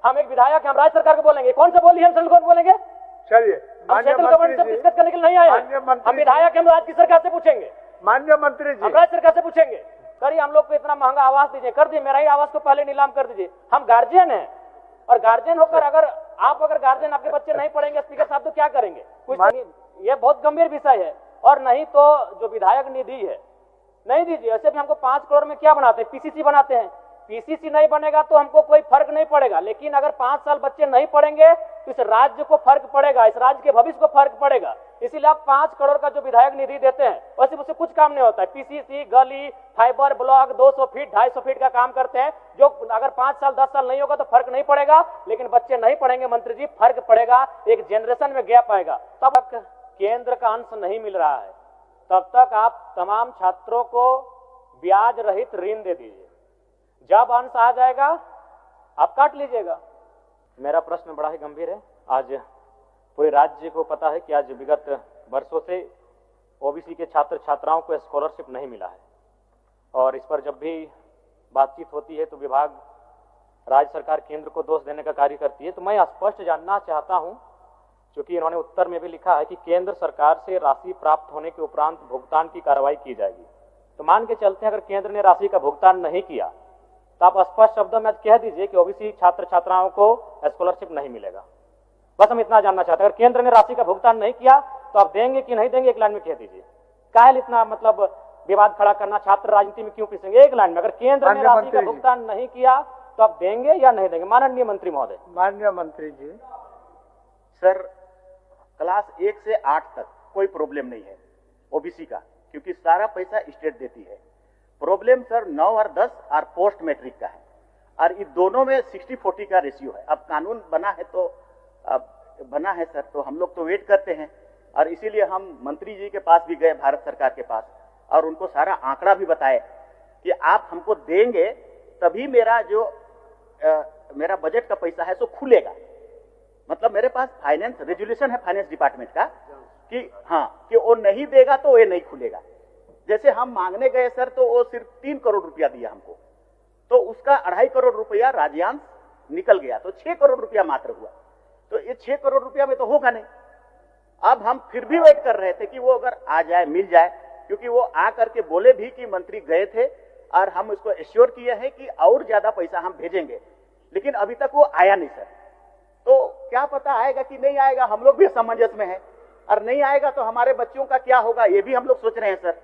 हम एक विधायक, हम राज्य सरकार को बोलेंगे, कौन सा बोली हम सेंट्रल गवर्नमेंट बोलेंगे? चलिए, हम सेंट्रल गवर्नमेंट से डिस्कस करने के लिए नहीं आए हैं। हम विधायक, हम राज्य की सरकार से पूछेंगे, माननीय मंत्री जी, हम राज्य सरकार से पूछेंगे, करिए हम लोग को इतना महंगा आवास दीजिए, कर दिए, मेरा ही आवास को पहले नीलाम कर दीजिए। हम गार्जियन हैं, और गार्जियन होकर अगर गार्जियन आपके बच्चे नहीं पढ़ेंगे स्पीकर साहब, तो क्या करेंगे? कुछ नहीं। ये बहुत गंभीर विषय है। और नहीं तो जो विधायक निधि है नहीं दीजिए। ऐसे भी हमको 5 करोड़ में क्या बनाते हैं? पीसीसी बनाते हैं। पीसीसी नहीं बनेगा तो हमको कोई फर्क नहीं पड़ेगा, लेकिन अगर 5 साल बच्चे नहीं पढ़ेंगे तो इस राज्य को फर्क पड़ेगा, इस राज्य के भविष्य को फर्क पड़ेगा। इसीलिए आप 5 करोड़ का जो विधायक निधि देते हैं, वैसे उससे कुछ काम नहीं होता है। पीसीसी, गली, फाइबर ब्लॉक 200 फीट 250 फीट का काम करते हैं, जो अगर 5 साल 10 साल नहीं होगा तो फर्क नहीं पड़ेगा, लेकिन बच्चे नहीं पढ़ेंगे मंत्री जी, फर्क पड़ेगा, एक जनरेशन में गैप आएगा। तब तक केंद्र का अंश नहीं मिल रहा है, तब तक आप तमाम छात्रों को ब्याज रहित ऋण दे दीजिए। जब अंश आ जाएगा आप काट लीजिएगा। मेरा प्रश्न बड़ा ही गंभीर है। आज पूरे राज्य को पता है कि आज विगत वर्षों से ओबीसी के छात्र छात्राओं को स्कॉलरशिप नहीं मिला है, और इस पर जब भी बातचीत होती है तो विभाग, राज्य सरकार केंद्र को दोष देने का कार्य करती है। तो मैं स्पष्ट जानना चाहता हूं, क्योंकि इन्होंने उत्तर में भी लिखा है कि केंद्र सरकार से राशि प्राप्त होने के उपरांत भुगतान की कार्रवाई की जाएगी। तो मान के चलते हैं अगर केंद्र ने राशि का भुगतान नहीं किया तो आप स्पष्ट शब्दों में कह दीजिए कि ओबीसी छात्र छात्राओं को स्कॉलरशिप नहीं मिलेगा। बस हम इतना जानना चाहते हैं, अगर केंद्र ने राशि का भुगतान नहीं किया तो आप देंगे कि नहीं देंगे, एक लाइन में कह दीजिए। काहे इतना मतलब विवाद खड़ा करना, छात्र राजनीति में क्यों पिसेंगे? एक लाइन में, अगर केंद्र ने राशि का भुगतान नहीं किया तो आप देंगे या नहीं देंगे? माननीय मंत्री महोदय। माननीय मंत्री जी, सर, क्लास 1 से 8 तक कोई प्रॉब्लम नहीं है ओबीसी का, क्योंकि सारा पैसा स्टेट देती है। प्रॉब्लम सर 9 और 10 और पोस्ट मैट्रिक का है, और इन दोनों में 60-40 का रेशियो है। अब कानून बना है तो बना है सर, तो हम लोग तो वेट करते हैं, और इसीलिए हम मंत्री जी के पास भी गए, भारत सरकार के पास, और उनको सारा आंकड़ा भी बताए कि आप हमको देंगे तभी मेरा जो मेरा बजट का पैसा है सो खुलेगा। मतलब मेरे पास फाइनेंस रेजुलेशन है फाइनेंस डिपार्टमेंट का कि हाँ, कि वो नहीं देगा तो ये नहीं खुलेगा। जैसे हम मांगने गए सर, तो वो सिर्फ 3 करोड़ रुपया दिया हमको, तो उसका 2.5 करोड़ रुपया राज्यांश निकल गया, तो 6 करोड़ रुपया मात्र हुआ। तो ये 6 करोड़ रुपया में तो होगा नहीं। अब हम फिर भी वेट कर रहे थे कि वो अगर आ जाए, मिल जाए, क्योंकि वो आ करके बोले भी कि मंत्री गए थे और हम उसको एश्योर किए हैं कि और ज्यादा पैसा हम भेजेंगे, लेकिन अभी तक वो आया नहीं सर। तो क्या पता आएगा कि नहीं आएगा, हम लोग भी असमंजस में हैं, और नहीं आएगा तो हमारे बच्चों का क्या होगा ये भी हम लोग सोच रहे हैं सर।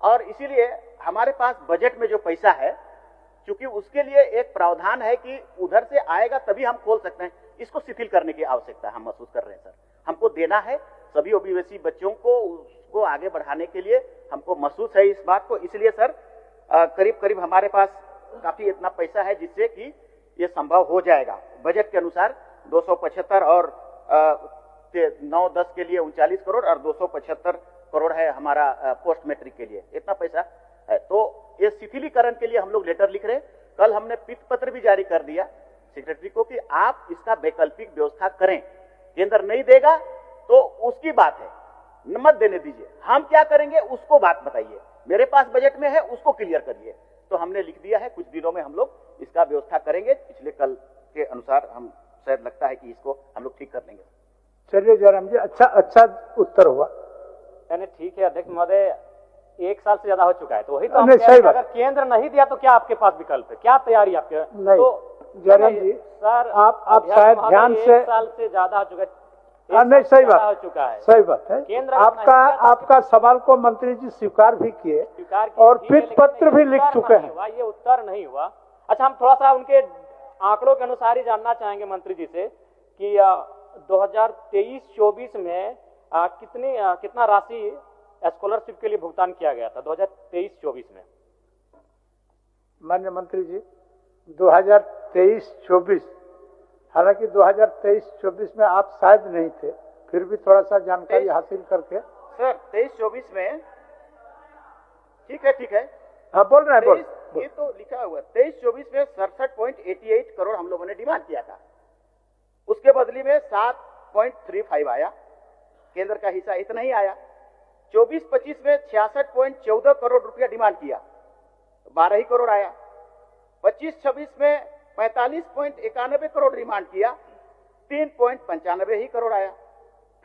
और इसीलिए हमारे पास बजट में जो पैसा है, क्योंकि उसके लिए एक प्रावधान है कि उधर से आएगा तभी हम खोल सकते हैं, इसको शिथिल करने की आवश्यकता हम महसूस कर रहे हैं सर। हमको देना है सभी ओबीसी बच्चों को, उसको आगे बढ़ाने के लिए हमको महसूस है इस बात को। इसलिए सर करीब करीब हमारे पास काफी इतना पैसा है जिससे कि ये संभव हो जाएगा। बजट के अनुसार 275 और 9-10 के लिए 39 करोड़ और 275 करोड़ है हमारा पोस्ट मैट्रिक के लिए, इतना पैसा है। तो ये शिथिलीकरण के लिए हम लोग लेटर लिख रहे हैं। कल हमने पित पत्र भी जारी कर दिया सेक्रेटरी को कि आप इसका वैकल्पिक व्यवस्था करें। केंद्र नहीं देगा तो उसकी बात है, मत देने दीजिए, हम क्या करेंगे उसको बात बताइए, मेरे पास बजट में है उसको क्लियर करिए। तो हमने लिख दिया है, कुछ दिनों में हम लोग इसका व्यवस्था करेंगे। पिछले कल के अनुसार हम शायद लगता है कि इसको हम लोग ठीक कर लेंगे। चलिए जयराम जी, अच्छा उत्तर हुआ। यानी ठीक है अध्यक्ष महोदय, 1 साल से ज्यादा हो चुका है, तो वही तो नहीं, सही बात। अगर केंद्र नहीं दिया तो क्या आपके पास विकल्प है, क्या तैयारी आपके? नहीं तो जयराम जी सर, आप शायद ध्यान से, 1 साल से ज्यादा हो चुका है। नहीं सही बात हो चुका है, सही बात है। केंद्र आपका सवाल को मंत्री जी स्वीकार भी किए और पित पत्र भी लिख चुके हैं। ये उत्तर नहीं हुआ। अच्छा, हम थोड़ा सा उनके आंकड़ों के अनुसार ही जानना चाहेंगे मंत्री जी से कि 2023-24 में कितना राशि स्कॉलरशिप के लिए भुगतान किया गया था 2023-24 में? माननीय मंत्री जी, 2023-24, हालांकि 2023-24 में आप शायद नहीं थे, फिर भी थोड़ा सा जानकारी हासिल करके। सर 23-24 में ठीक है हाँ बोल रहे हैं, ये तो लिखा हुआ 23-24 में 67.88 करोड़ हम लोगों ने डिमांड किया था, उसके बदले में 7.35 आया, केंद्र का हिस्सा इतना ही आया। 24-25 में 66.14 करोड़ रुपया डिमांड किया, 12 ही करोड़ आया। 25-26 में 45.91 करोड़ डिमांड किया, 3.95 ही करोड़ आया।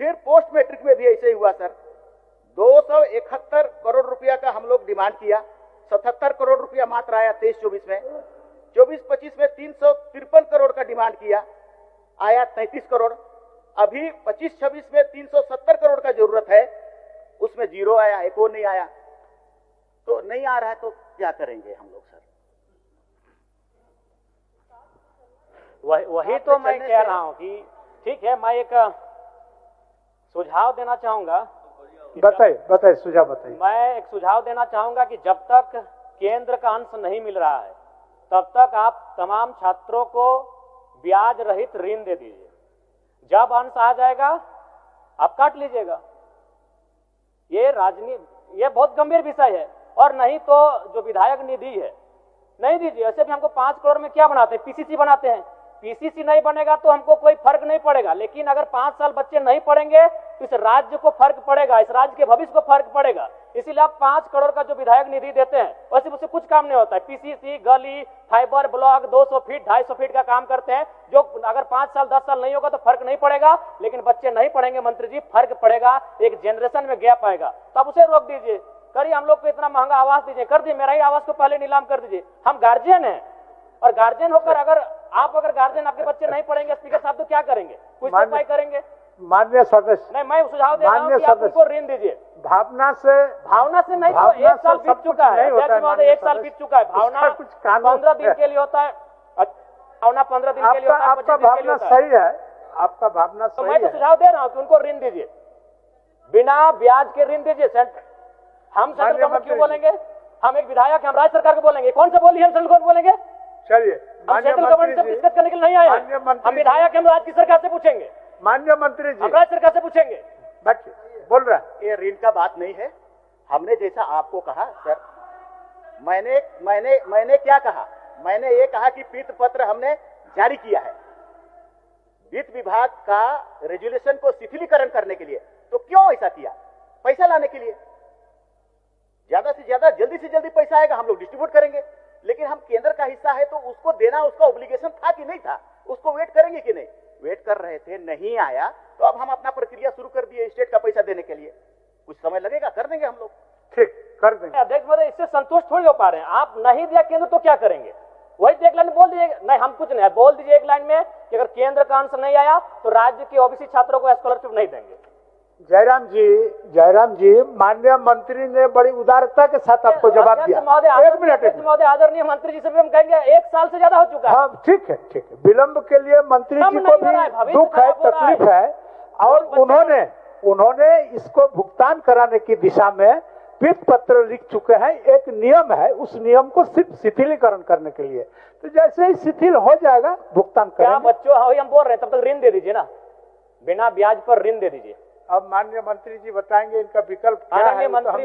फिर पोस्ट मैट्रिक में भी ऐसे ही हुआ सर, 271 करोड़ रुपया का हम लोग डिमांड किया, 77 करोड़ रुपया मात्र आया 23-24 में। 24-25 में 353 करोड़ का डिमांड किया, आया 33 करोड़। अभी 25-26 में 370 करोड़ का जरूरत है, उसमें जीरो आया, एक और नहीं आया। तो नहीं आ रहा है तो क्या करेंगे हम लोग सर? वही तो मैं कह रहा हूं कि ठीक है, मैं एक सुझाव देना चाहूंगा। बताइए सुझाव बताइए। मैं एक सुझाव देना चाहूंगा कि जब तक केंद्र का अंश नहीं मिल रहा है तब तक आप तमाम छात्रों को ब्याज रहित ऋण दे दीजिए। जब अंश आ जाएगा आप काट लीजिएगा। ये ये बहुत गंभीर विषय है। और नहीं तो जो विधायक निधि है नहीं दीजिए। ऐसे भी हमको 5 करोड़ में क्या बनाते हैं, पीसीसी बनाते हैं। पीसीसी नहीं बनेगा तो हमको कोई फर्क नहीं पड़ेगा, लेकिन अगर 5 साल बच्चे नहीं पढ़ेंगे तो इस राज्य को फर्क पड़ेगा, इस राज्य के भविष्य को फर्क पड़ेगा। इसीलिए आप 5 करोड़ का जो विधायक निधि देते हैं वैसे उससे कुछ काम नहीं होता है। पीसीसी, गली, फाइबर ब्लॉक 200 फीट 250 फीट का काम करते हैं, जो अगर 5 साल 10 साल नहीं होगा तो फर्क नहीं पड़ेगा। लेकिन बच्चे नहीं पढ़ेंगे मंत्री जी, फर्क पड़ेगा, एक जनरेशन में गैप आएगा। तो आप उसे रोक दीजिए। करिए, हम लोग को इतना महंगा आवास दीजिए, कर दिए, मेरा ही आवास को पहले नीलाम कर दीजिए। हम गार्जियन हैं और गार्जियन होकर अगर गार्जियन आपके बच्चे नहीं पढ़ेंगे स्पीकर साहब तो क्या करेंगे, कुछ तो उपाय करेंगे। माननीय सदस्य, नहीं, मैं सुझाव दे रहा हूं कि आप उनको ऋण दीजिए। भावना से नहीं तो 1 साल बीत चुका है, 1 साल बीत चुका है। भावना कुछ कानून 15 दिन के लिए होता है, भावना 15 दिन के लिए होता है, आपका भावना सही है, आपका भावना सही है। मैं तो सुझाव दे रहा हूं कि उनको ऋण दीजिए, बिना ब्याज के ऋण दीजिए। हम सेंट्रल गवर्नमेंट क्यों बोलेंगे? हम एक विधायक, हम राज्य सरकार को बोलेंगे। कौन से बोली हम सेंट्रल गवर्नमेंट बोलेंगे? चलिए, हम सेंट्रल गवर्नमेंट से डिस्कस करने के लिए नहीं आए हैं। हम विधायक, हम राज्य की सरकार से पूछेंगे। माननीय मंत्री जी, हम राज्य सरकार से पूछेंगे। बोल रहा है, ये ऋण का बात नहीं है। हमने जैसा आपको कहा सर, मैंने क्या कहा? मैंने ये कहा कि पीत पत्र हमने जारी किया है वित्त विभाग का रेजुलेशन को शिथिलीकरण करने के लिए। तो क्यों ऐसा किया? पैसा लाने के लिए। ज्यादा से ज्यादा जल्दी से जल्दी पैसा आएगा, हम लोग डिस्ट्रीब्यूट करेंगे। लेकिन हम केंद्र का हिस्सा है तो उसको देना उसका ऑब्लिगेशन था कि नहीं था? उसको वेट करेंगे कि नहीं? वेट कर रहे थे, नहीं आया तो अब हम अपना प्रक्रिया शुरू कर दिए स्टेट का पैसा देने के लिए। कुछ समय लगेगा, कर देंगे हम लोग। ठीक, कर देंगे। अध्यक्ष महोदय, इससे संतुष्ट थोड़ी हो पा रहे हैं। आप नहीं दिया केंद्र तो क्या करेंगे? वही एक लाइन बोल दीजिए। नहीं, हम कुछ नहीं, बोल दीजिए एक लाइन में कि अगर केंद्र का अंश नहीं आया तो राज्य के ओबीसी छात्रों को स्कॉलरशिप नहीं देंगे। जयराम जी, माननीय मंत्री ने बड़ी उदारता के साथ आपको जवाब दिया। एक मिनट महोदय, आदरणीय मंत्री जी से भी हम कहेंगे 1 साल से ज्यादा हो चुका है। हाँ, ठीक है। विलंब के लिए मंत्री जी को भी दुख है, तकलीफ है, और उन्होंने इसको भुगतान कराने की दिशा में वित्त पत्र लिख चुके हैं। एक नियम है, उस नियम को सिर्फ शिथिलीकरण करने के लिए। तो जैसे ही शिथिल हो जाएगा भुगतान करेंगे। बच्चों, हम बोल रहे हैं, तब तक ऋण दे दीजिए ना, बिना ब्याज पर ऋण दे दीजिए। अब माननीय मंत्री जी बताएंगे इनका विकल्प क्या है। मंत्री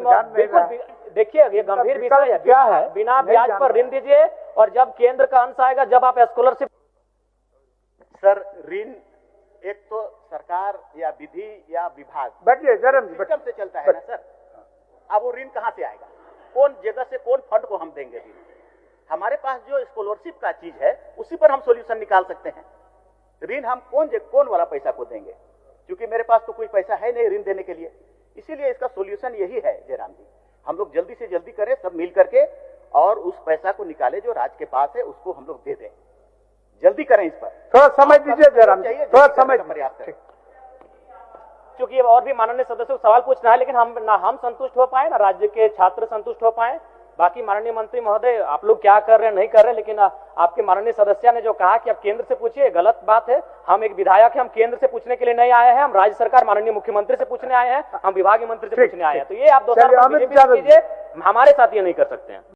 देखिए, ये गंभीर विषय है। क्या है? बिना ब्याज पर ऋण दीजिए, और जब केंद्र का अंश आएगा, जब आप स्कॉलरशिप। सर, ऋण एक तो सरकार या विधि या विभाग बैठिए जरम सिस्टम से चलता है ना सर। अब वो ऋण कहाँ से आएगा? कौन जगह से, कौन फंड को हम देंगे ऋण? हमारे पास जो स्कॉलरशिप का चीज है उसी पर हम सॉल्यूशन निकाल सकते हैं। ऋण हम कौन वाला पैसा को देंगे? क्योंकि मेरे पास तो कोई पैसा है नहीं ऋण देने के लिए। इसीलिए इसका सॉल्यूशन यही है जयराम जी, हम लोग जल्दी से जल्दी करें सब मिल करके, और उस पैसा को निकाले जो राज्य के पास है उसको हम लोग दे दें। जल्दी करें इस पर। थोड़ा समय दीजिए जयराम जी, थोड़ा समय पर्याप्त है। क्योंकि और भी माननीय सदस्यों को सवाल पूछना है, लेकिन हम संतुष्ट हो पाए ना राज्य के छात्र संतुष्ट हो पाए। बाकी माननीय मंत्री महोदय, आप लोग क्या कर रहे हैं नहीं कर रहे, लेकिन आपके माननीय सदस्य ने जो कहा कि आप केंद्र से पूछिए, गलत बात है। हम एक विधायक हैं, हम केंद्र से पूछने के लिए नहीं आए हैं, हम राज्य सरकार माननीय मुख्यमंत्री से पूछने आए हैं, हम विभागीय मंत्री से पूछने आए हैं। तो ये आप 2 साल कीजिए, हमारे साथ ये नहीं कर सकते हैं।